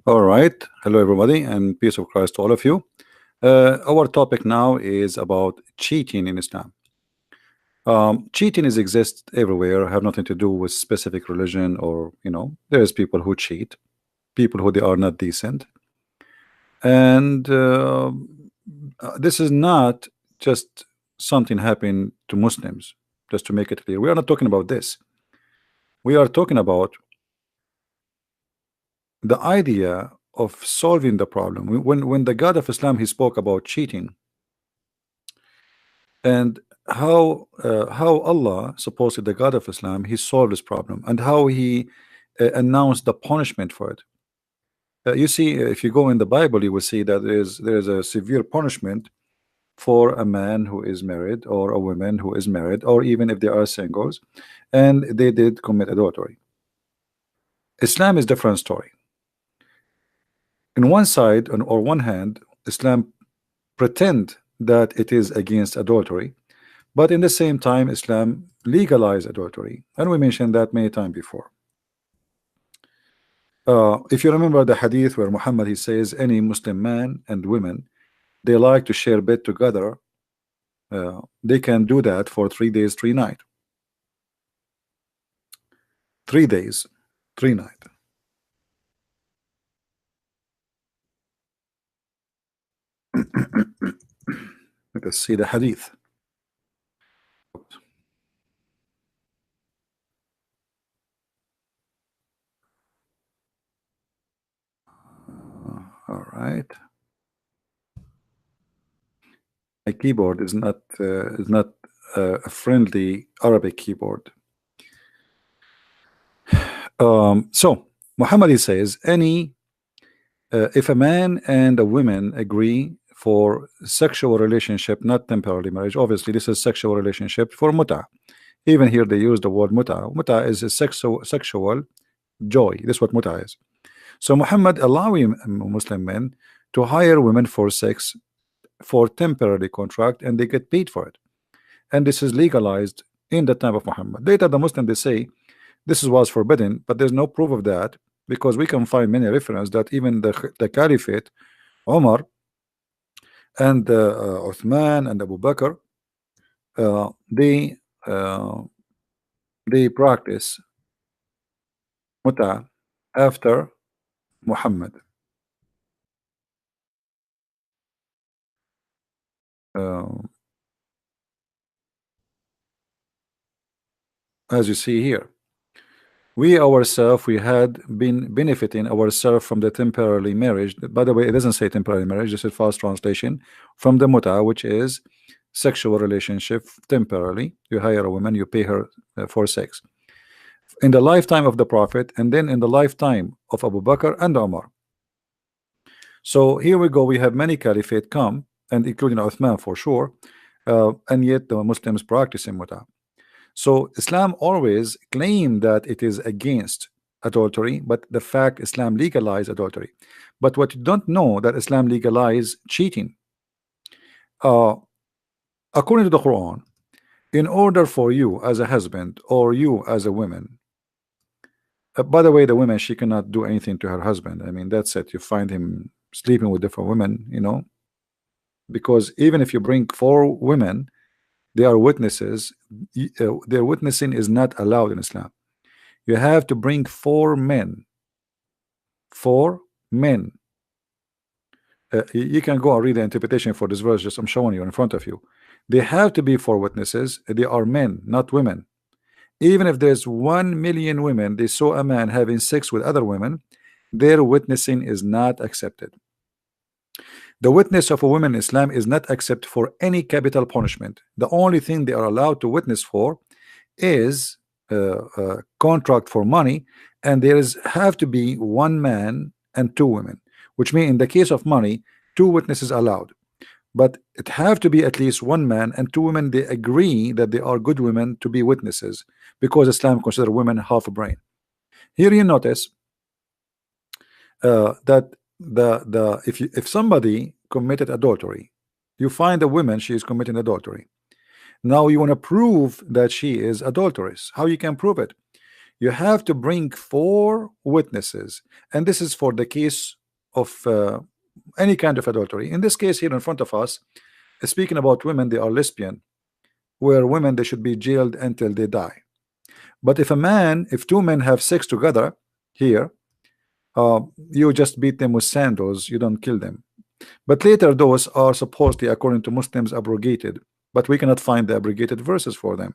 All right. Hello, everybody, and peace of Christ to all of you. Our topic now is about cheating in Islam. Cheating is exists everywhere, have nothing to do with specific religion or, there's people who cheat, people who they are not decent. And this is not just something happening to Muslims, just to make it clear. We are not talking about this. We are talking about the idea of solving the problem. When the God of Islam, he spoke about cheating and how Allah, supposedly the God of Islam, he solved this problem, and how he announced the punishment for it. You see, if you go in the Bible, you will see that there is a severe punishment for a man who is married, or a woman who is married, or even if they are singles and they did commit adultery. Islam is different story. In one side, or one hand, Islam pretend that it is against adultery, but in the same time Islam legalized adultery, and we mentioned that many times before. If you remember the hadith where Muhammad, he says any Muslim man and women, they like to share bed together, they can do that for 3 days 3 nights. 3 days 3 nights. Let us see the hadith. All right. My keyboard is not a friendly Arabic keyboard. So Muhammad, he says if a man and a woman agree for sexual relationship, not temporary marriage, obviously this is sexual relationship for muta. Even here they use the word muta. Muta is a sexual joy. This is what muta is. So Muhammad allowing Muslim men to hire women for sex for temporary contract, and they get paid for it, and this is legalized in the time of Muhammad. Later the Muslim, they say this was forbidden, but there's no proof of that, because we can find many references that even the Caliphate, Omar and Uthman and Abu Bakr, they practice muta after Muhammad. As you see here, we ourselves, we had been benefiting ourselves from the temporary marriage. By the way, it doesn't say temporary marriage, this is fast translation from the muta, which is sexual relationship temporarily. You hire a woman, you pay her for sex in the lifetime of the Prophet, and then in the lifetime of Abu Bakr and Umar. So here we go, we have many caliphate come, and including Uthman for sure, and yet the Muslims practicing muta. So Islam always claimed that it is against adultery, but the fact Islam legalized adultery. But what you don't know, that Islam legalized cheating. According to the Quran, in order for you as a husband or you as a woman, by the way, the woman, she cannot do anything to her husband. I mean, that's it. You find him sleeping with different women, because even if you bring 4 women, they are witnesses. Their witnessing is not allowed in Islam. You have to bring 4 men. 4 men. You can go and read the interpretation for this verse. Just I'm showing you in front of you. They have to be 4 witnesses. They are men, not women. Even if there's 1 million women, they saw a man having sex with other women, their witnessing is not accepted. The witness of a woman in Islam is not accepted for any capital punishment. The only thing they are allowed to witness for is a contract for money, and there have to be 1 man and 2 women, which means in the case of money, 2 witnesses allowed, but it have to be at least 1 man and 2 women. They agree that they are good women to be witnesses, because Islam consider women half a brain. Here you notice that if somebody committed adultery, you find a woman, she is committing adultery. Now you want to prove that she is adulteress. How you can prove it? You have to bring 4 witnesses, and this is for the case of any kind of adultery. In this case here in front of us, speaking about women, they are lesbian, where women they should be jailed until they die. But if two men have sex together here, you just beat them with sandals, you don't kill them. But later those are supposedly, according to Muslims, abrogated, but we cannot find the abrogated verses for them.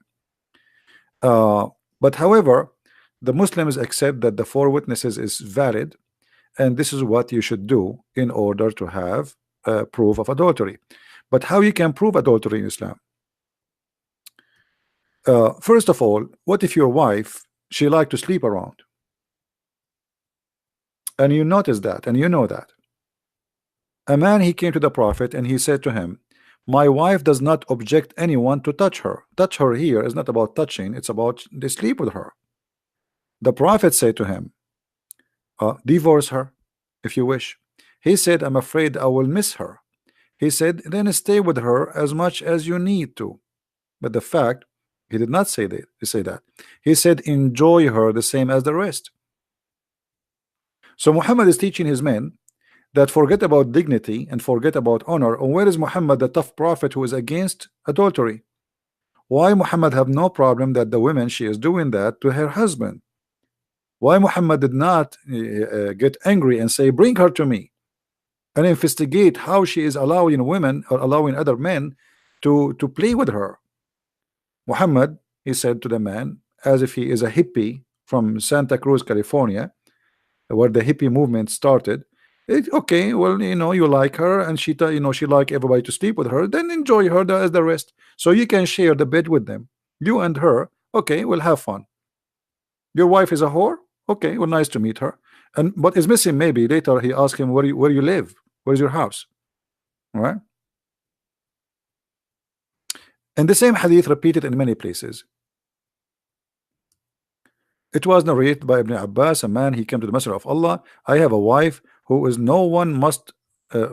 But however, the Muslims accept that the four witnesses is valid, and this is what you should do in order to have proof of adultery. But how you can prove adultery in Islam? First of all, what if your wife, she like to sleep around, and you notice that, and you know that? A man, he came to the Prophet and he said to him, my wife does not object anyone to touch her. Touch her here is not about touching, it's about they sleep with her. The Prophet said to him, divorce her if you wish. He said, I'm afraid I will miss her. He said, then stay with her as much as you need to. But the fact, he did not say that. He said, enjoy her the same as the rest. So Muhammad is teaching his men that forget about dignity and forget about honor. And where is Muhammad, the tough prophet who is against adultery? Why Muhammad have no problem that the woman, she is doing that to her husband? Why Muhammad did not get angry and say, bring her to me, and investigate how she is allowing women or allowing other men to play with her? Muhammad, he said to the man, as if he is a hippie from Santa Cruz, California, where the hippie movement started. Okay, well, you like her, and she like everybody to sleep with her, then enjoy her as the rest, so you can share the bed with them, you and her. Okay, we'll have fun. Your wife is a whore. Okay, well, nice to meet her. And what is missing, maybe later he asked him, where you live, where's your house? All right. And the same hadith repeated in many places. It was narrated by Ibn Abbas, a man, he came to the Messenger of Allah. I have a wife who is no one must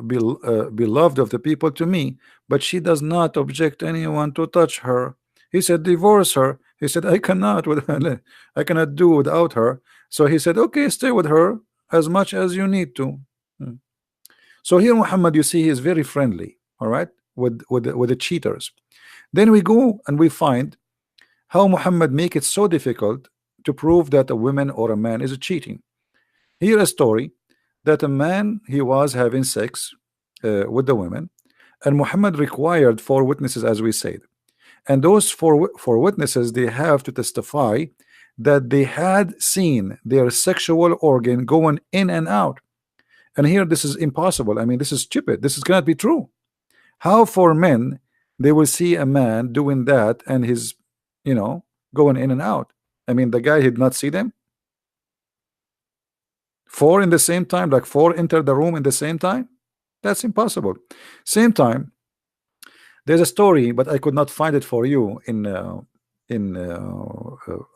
be loved of the people to me, but she does not object anyone to touch her. He said, divorce her. He said, I cannot do without her. So he said, okay, stay with her as much as you need to. So here Muhammad, you see, he is very friendly, all right, with the cheaters. Then we go and we find how Muhammad make it so difficult to prove that a woman or a man is cheating. Here a story that a man, he was having sex with the women, and Muhammad required 4 witnesses, as we said, and those four witnesses, they have to testify that they had seen their sexual organ going in and out. And here this is impossible. I mean, this is stupid. This cannot be true. How 4 men they will see a man doing that and his going in and out? I mean, the guy did not see them. 4 in the same time, like 4 enter the room in the same time. That's impossible. Same time, there's a story, but I could not find it for you in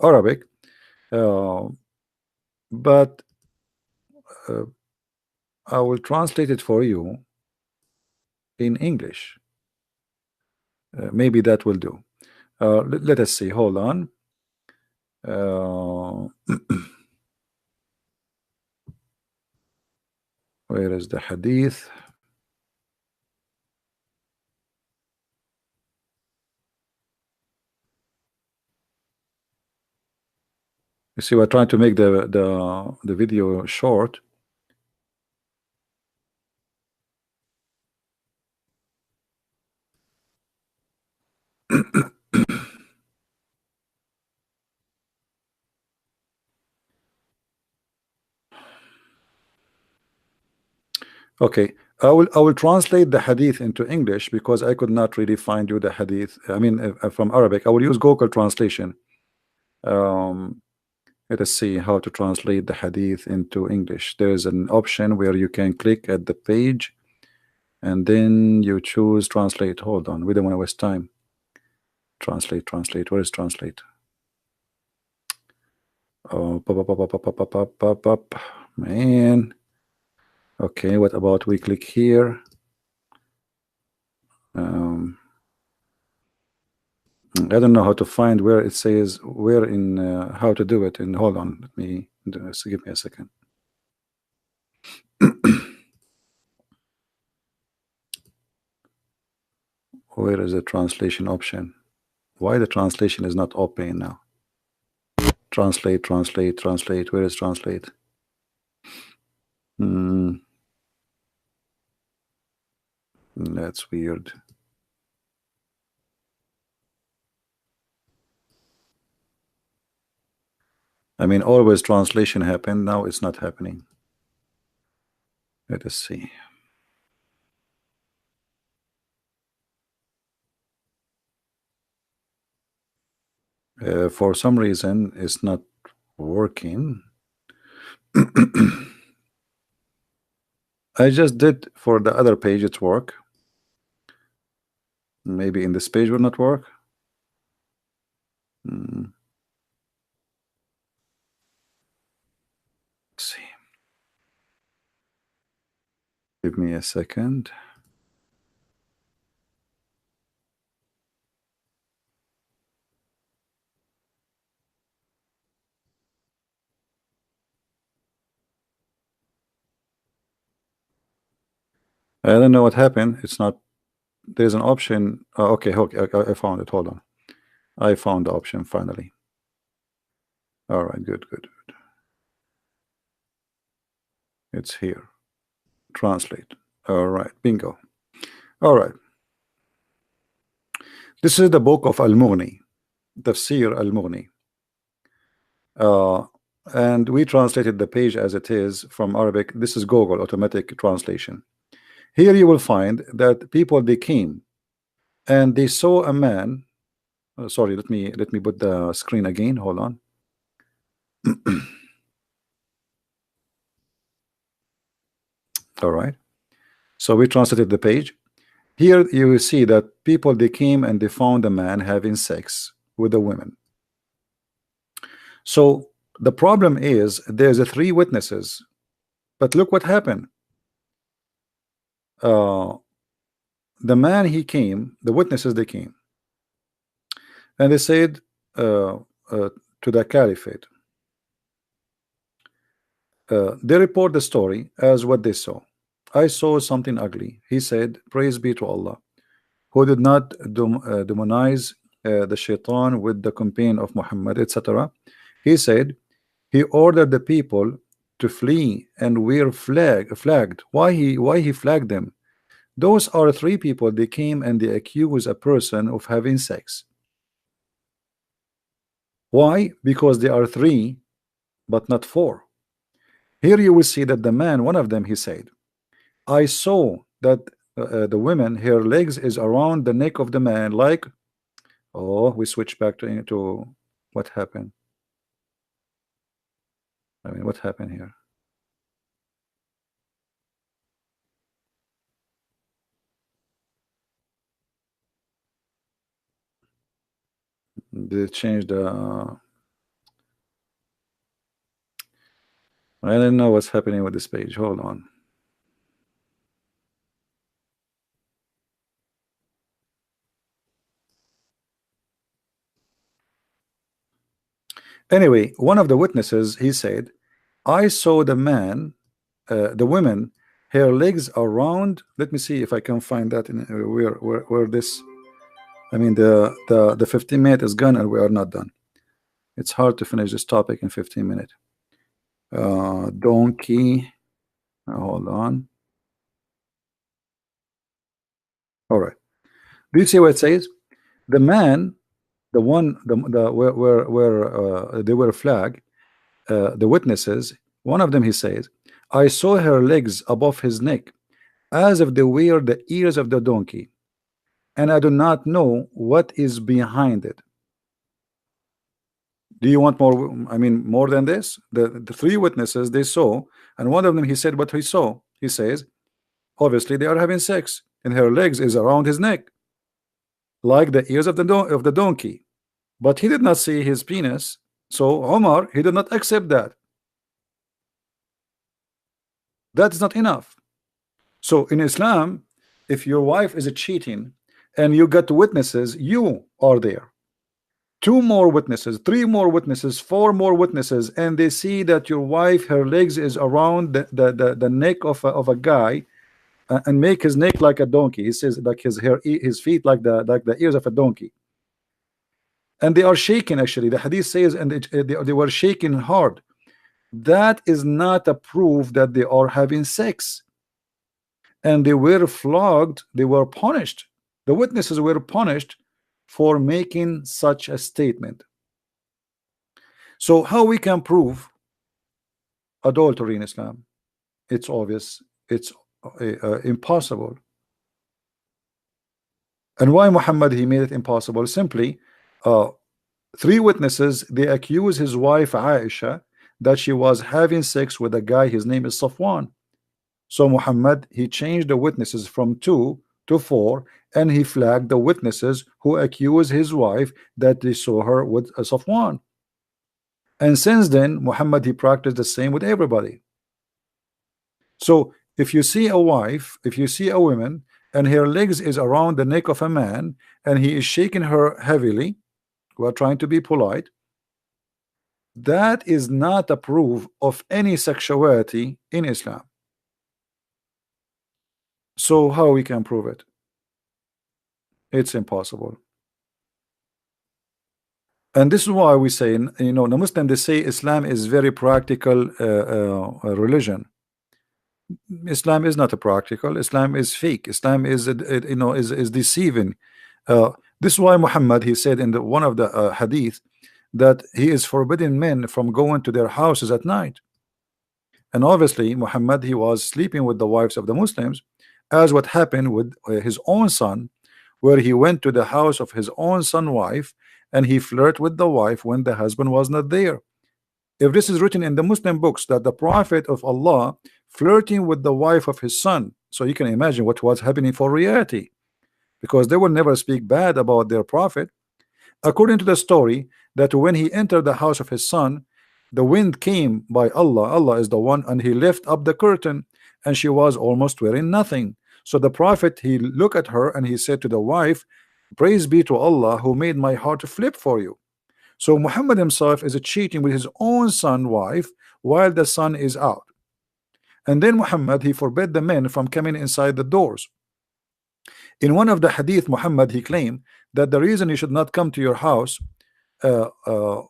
Arabic, but I will translate it for you in English. Maybe that will do. Let us see. Hold on. Where is the hadith? You see, we're trying to make the video short. Okay, I will translate the hadith into English because I could not really find you the hadith. I mean, from Arabic. I will use Google translation. Let us see how to translate the hadith into English. There is an option where you can click at the page and then you choose translate. Hold on, we don't want to waste time. Translate. Where is translate? Oh, man. Okay, what about we click here? I don't know how to find where it says where in how to do it. And hold on, let me give me a second. Where is the translation option? Why the translation is not opening now? Translate, translate, translate. Where is translate? That's weird. I mean, always translation happen. Now it's not happening. Let us see. For some reason, it's not working. I just did for the other page, it's work. Maybe in this page will not work. Let's see. Give me a second. I don't know what happened. It's not. There's an option. Okay, okay, I found it. Hold on. I found the option finally. All right, good, good, good. It's here. Translate. All right, bingo. All right. This is the book of Al-Mughni, Tafsir Al-Mughni. And we translated the page as it is from Arabic. This is Google automatic translation. Here you will find that people, they came and they saw a man. Sorry, let me put the screen again. Hold on. All right. So we translated the page. Here you will see that people, they came and they found a man having sex with a woman. So the problem is there's a 3 witnesses, but look what happened. The man, he came, the witnesses, they came and they said to the caliphate, they report the story as what they saw. I saw something ugly. He said, praise be to Allah, who did not demonize the shaitan with the companion of Muhammad, etc. He said he ordered the people to flee and wear flagged. Why he flagged them? Those are 3 people. They came and they accuse a person of having sex. Why? Because they are 3 but not 4. Here you will see that the man, one of them, he said, I saw that the woman, her legs is around the neck of the man, like, oh, we switch back to what happened. I mean, what happened here? They changed the I don't know what's happening with this page. Hold on. Anyway, one of the witnesses, he said, I saw the man, the woman, her legs around. Let me see if I can find that in where this. I mean, the 15 minutes is gone and we are not done. It's hard to finish this topic in 15 minutes. Donkey. Hold on. All right. Do you see what it says? The man, the one, the where they were flagged, the witnesses. One of them, he says, I saw her legs above his neck, as if they were the ears of the donkey, and I do not know what is behind it. Do you want more? I mean, more than this? The 3 witnesses, they saw, and one of them, he said what he saw. He says, obviously they are having sex, and her legs is around his neck, like the ears of the donkey. But he did not see his penis. So Omar, he did not accept that. That is not enough. So in Islam, if your wife is cheating and you got witnesses, you are there. 2 more witnesses, 3 more witnesses, 4 more witnesses, and they see that your wife, her legs is around the neck of a guy. and make his neck like a donkey. He says like his feet like the ears of a donkey. And they are shaking, actually. The hadith says, and they were shaking hard. That is not a proof that they are having sex. And they were flogged, they were punished. The witnesses were punished for making such a statement. So how we can prove adultery in Islam? It's obvious. It's impossible. And why Muhammad he made it impossible? Simply, three witnesses, they accuse his wife Aisha that she was having sex with a guy, his name is Safwan. So Muhammad he changed the witnesses from 2 to 4, and he flagged the witnesses who accuse his wife that they saw her with Safwan. And since then Muhammad he practiced the same with everybody. So if you see a wife, if you see a woman and her legs is around the neck of a man and he is shaking her heavily while trying to be polite, that is not a proof of any sexuality in Islam. So how we can prove it? It's impossible. And this is why we say, you know, the Muslim, they say Islam is very practical religion. Islam is not a practical. Islam is fake. Islam is you know, is deceiving. This is why Muhammad he said in one of the hadith that he is forbidding men from going to their houses at night. And obviously Muhammad he was sleeping with the wives of the Muslims, as what happened with his own son, where he went to the house of his own son wife and he flirted with the wife when the husband was not there. If this is written in the Muslim books that the Prophet of Allah flirting with the wife of his son, so you can imagine what was happening for reality, because they will never speak bad about their prophet. According to the story, that when he entered the house of his son, the wind came by Allah, Allah is the one, and he lifted up the curtain and she was almost wearing nothing. So the prophet he looked at her and he said to the wife, praise be to Allah who made my heart flip for you. So Muhammad himself is cheating with his own son wife while the son is out. And then Muhammad he forbid the men from coming inside the doors. In one of the hadith, Muhammad he claimed that the reason you should not come to your house like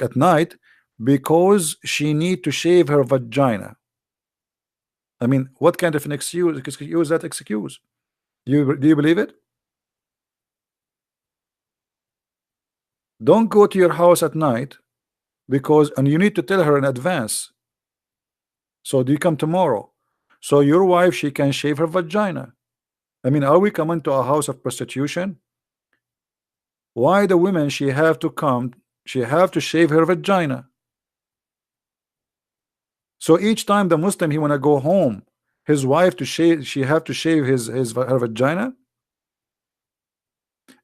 at night, because she need to shave her vagina. I mean, what kind of an excuse that excuse? Do you believe it? Don't go to your house at night because, and you need to tell her in advance. So do you come tomorrow? So your wife, she can shave her vagina. I mean, are we coming to a house of prostitution? Why the women she have to come, she have to shave her vagina? So each time the Muslim he wanna go home, his wife to shave, she have to shave her vagina.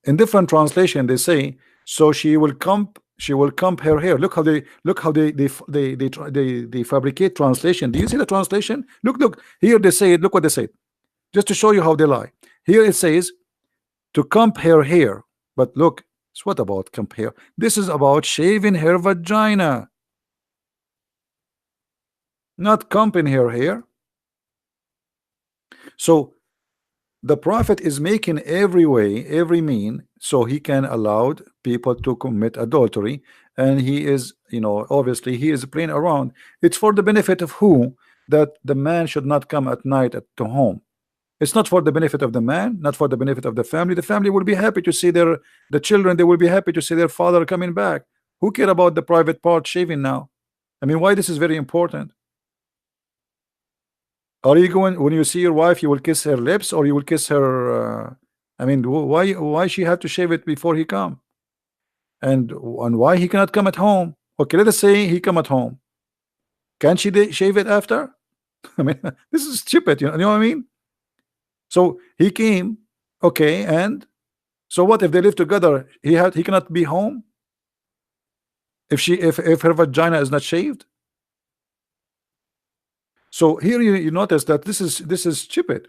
In different translation they say, so she will comb her hair. Look how they fabricate translation. Do you see the translation? Look here they say it. Look what they say, just to show you how they lie. Here it says to comb her hair, but look, it's what about comb hair? This is about shaving her vagina, not combing her hair. So the Prophet is making every way, every mean, so he can allow people to commit adultery, and he is, you know, obviously he is playing around. It's for the benefit of who? That the man should not come at night to home. It's not for the benefit of the man, not for the benefit of the family. The family will be happy to see the children, they will be happy to see their father coming back. Who care about the private part shaving now? I mean, why this is very important? Are you going, when you see your wife, you will kiss her lips or you will kiss her? I mean, why she had to shave it before he come? And why he cannot come at home? Okay, let us say he come at home. Can she shave it after? I mean, this is stupid. You know what I mean? So he came, okay, and so what if they live together? He cannot be home if her vagina is not shaved. So here you notice that this is stupid.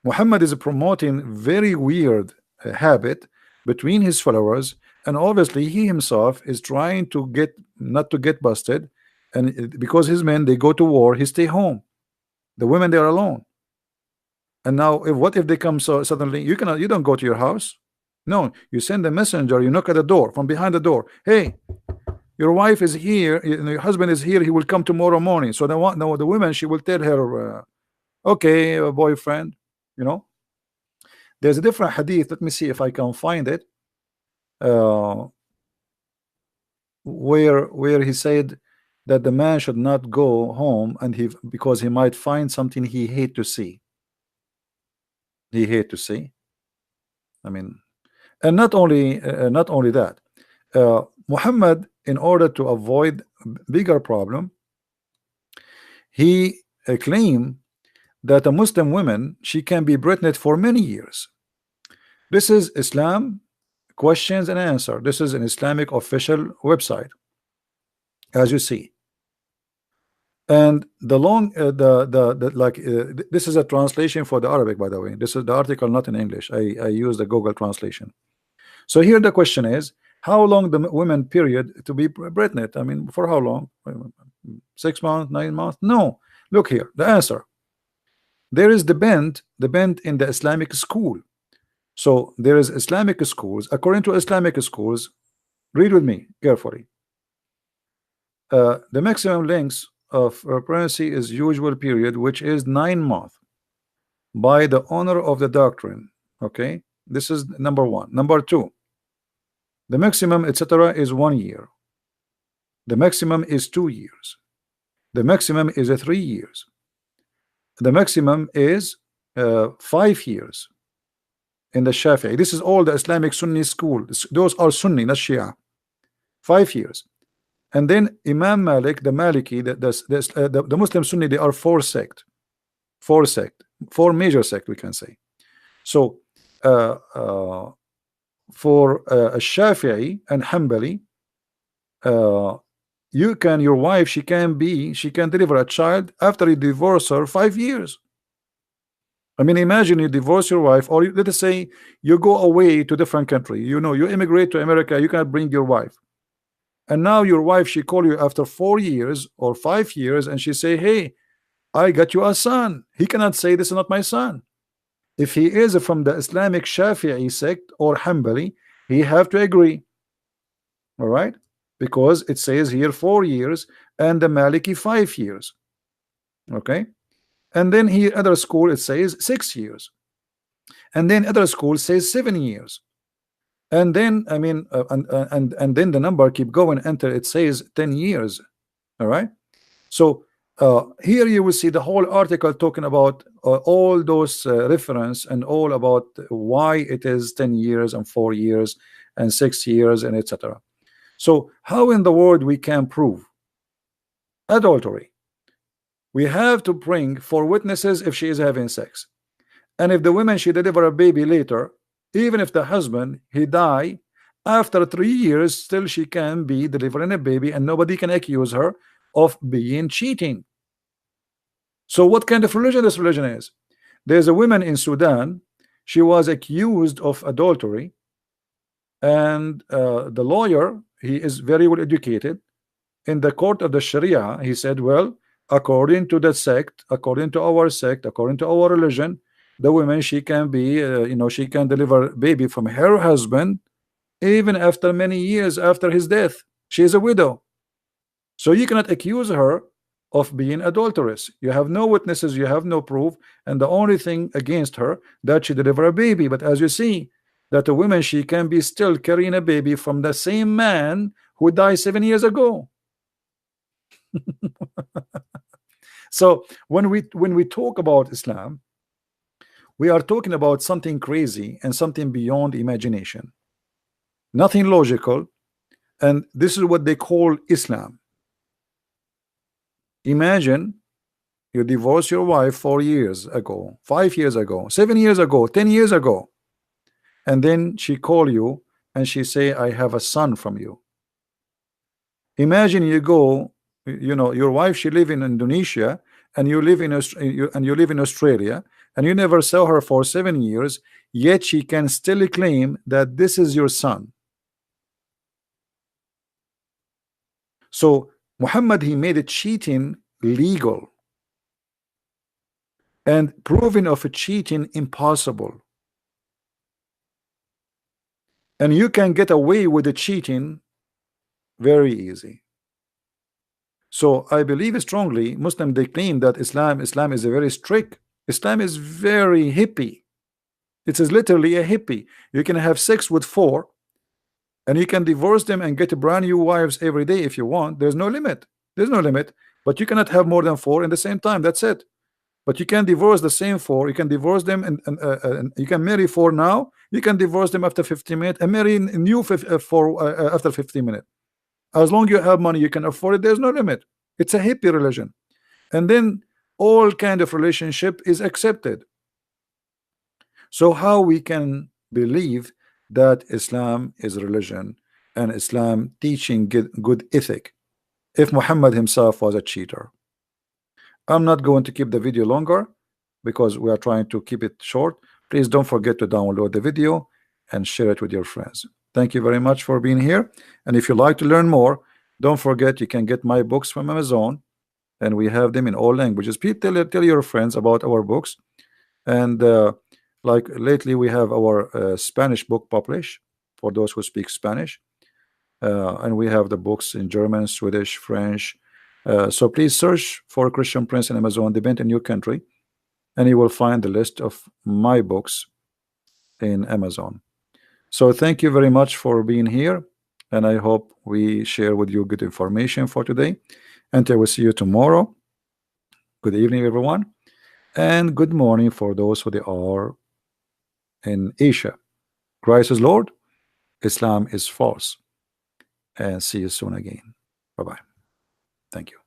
Muhammad is promoting very weird habit between his followers, and obviously he himself is trying to not to get busted, and because his men they go to war, he stay home. The women, they are alone. And now, if what if they come so suddenly? You don't go to your house. No, you send a messenger. You knock at the door from behind the door. Hey, your wife is here. Your husband is here. He will come tomorrow morning. So the woman, she will tell her, okay, boyfriend. You know, there's a different hadith. Let me see if I can find it. Uh, where he said that the man should not go home and because he might find something he hate to see. He hate to see. I mean, and not only that, Muhammad, in order to avoid bigger problem, he claimed that a Muslim woman, she can be pregnant for many years. This is Islam questions and answer. This is an Islamic official website, as you see. And the long this is a translation for the Arabic, by the way. This is the article, not in English. I use the Google translation. So here the question is, how long the women period to be pregnant? I mean, for how long? 6 months, 9 months? No. Look here, the answer. There is the bent in the Islamic school. So there is Islamic schools. According to Islamic schools, read with me carefully. The maximum length of pregnancy is usual period, which is 9 months, by the honor of the doctrine. Okay, this is number one. Number two, the maximum, etc., is 1 year. The maximum is 2 years. The maximum is 3 years. The maximum is 5 years in the Shafi'i. This is all the Islamic Sunni school. Those are Sunni, not Shia. 5 years. And then Imam Malik, the Maliki, the Muslim Sunni, they are four major sect, we can say. So for Shafi'i and Hanbali, your wife, she can deliver a child after you divorce her 5 years. I mean, imagine you divorce your wife, or let us say you go away to a different country. You immigrate to America. You cannot bring your wife. And now your wife, she call you after 4 years or 5 years, and she say, hey, I got you a son. He cannot say this is not my son. If he is from the Islamic Shafi'i sect or Hanbali, he have to agree. All right? Because it says here 4 years and the Maliki 5 years. Okay? And then here other school it says 6 years. And then other school says 7 years. And then I mean and then the number keep going until it says 10 years. All right? So here you will see the whole article talking about all those reference and all about why it is 10 years and 4 years and 6 years and etc. So how in the world we can prove adultery? We have to bring 4 witnesses if she is having sex, and if the woman, she deliver a baby later, even if the husband, he die after 3 years, still she can be delivering a baby and nobody can accuse her of being cheating. So what kind of religion this religion is? There's a woman in Sudan, she was accused of adultery, and the lawyer, he is very well educated. In the court of the Sharia, he said, well, according to the sect, according to our sect, according to our religion, the woman, she can be she can deliver baby from her husband even after many years after his death. She is a widow, so you cannot accuse her of being adulterous. You have no witnesses, you have no proof, and the only thing against her that she deliver a baby. But as you see, that a woman, she can be still carrying a baby from the same man who died 7 years ago. So when we talk about Islam, we are talking about something crazy and something beyond imagination, nothing logical, and this is what they call Islam. Imagine you divorce your wife 4 years ago, 5 years ago, 7 years ago, 10 years ago, and then she call you and she say, I have a son from you. Imagine you go, your wife, she live in Indonesia and you live in Australia, and you never saw her for 7 years, yet she can still claim that this is your son. So Muhammad, he made it cheating legal. and proving of a cheating impossible. And you can get away with the cheating very easy. So I believe strongly Muslim, they claim that Islam is a very strict. Islam is very hippie. It is literally a hippie. You can have sex with 4 and you can divorce them and get brand new wives every day if you want. There's no limit. There's no limit. But you cannot have more than 4 in the same time. That's it. But you can divorce the same 4. You can divorce them and you can marry 4 now. You can divorce them after 15 minutes and marry new 4 after 15 minutes. As long as you have money, you can afford it. There's no limit. It's a hippie religion. And then all kind of relationship is accepted. So how we can believe that Islam is a religion and Islam teaching good ethic if Muhammad himself was a cheater? I'm not going to keep the video longer because we are trying to keep it short. Please don't forget to download the video and share it with your friends. Thank you very much for being here. And if you like to learn more, don't forget you can get my books from Amazon, and we have them in all languages. Please tell your friends about our books. And like lately we have our Spanish book published for those who speak Spanish, and we have the books in German, Swedish, French. So please search for Christian Prince in Amazon, depend in your country, and you will find the list of my books in Amazon. So thank you very much for being here, and I hope we share with you good information for today. Until we see you tomorrow, good evening everyone, and good morning for those who they are in Asia. Christ is Lord, Islam is false, and see you soon again. Bye bye. Thank you.